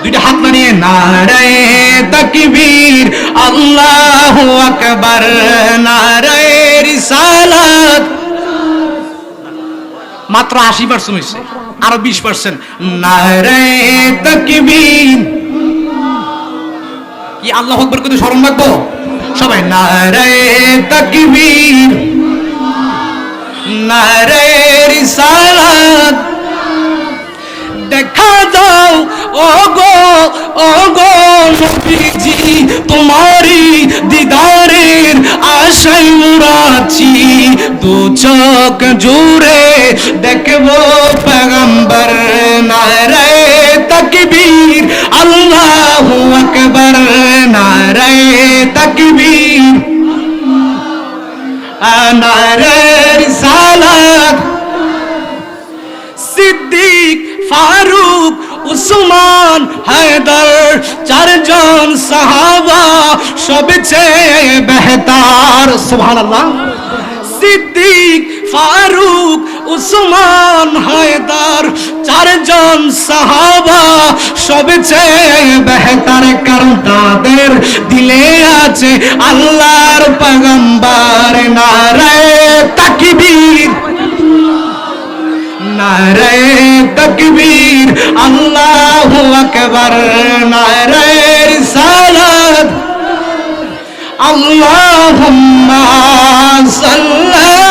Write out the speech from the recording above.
দুইটা হাত বানিয়ে নারায়ে তাকবীর আল্লাহু আকবার, নারায়ে রিসালাত। মাত্র 80% হয়েছে, আরো 20%। নারায়ে তাকবীর, কি আল্লাহু আকবার কত স্মরণ রাখবো সবাই? নারায়ে তাকবীর, নারায়ে রিসালাত। দেখা দাও ওগো ওগো নবীজি, তোমারই দিদারের আশায় মুরাছি, দু চোখ জুড়ে দেখবো পয়গম্বর। নারায়ে তাকবীর আল্লাহু আকবার, নারায়ে তাকবীর, নারায়ে রিসালাত। সিদ্দিক, ফারুক, উসমান, হায়দার, চারজন সাহাবা সবচেয়ে বেহতার। সুবহানাল্লাহ। সিদ্দিক, ফারুক, উসমান, হায়দার, চারজন সাহাবা সবচেয়ে বেহতার, কারণ তাদের দিলে আছে আল্লাহর পয়গম্বর। নারায়ে তাকবীর, নারায়ে তাকবীর আল্লাহু আকবার, নারায়ে রিসালাত। আল্লাহুম্মা সাল্লি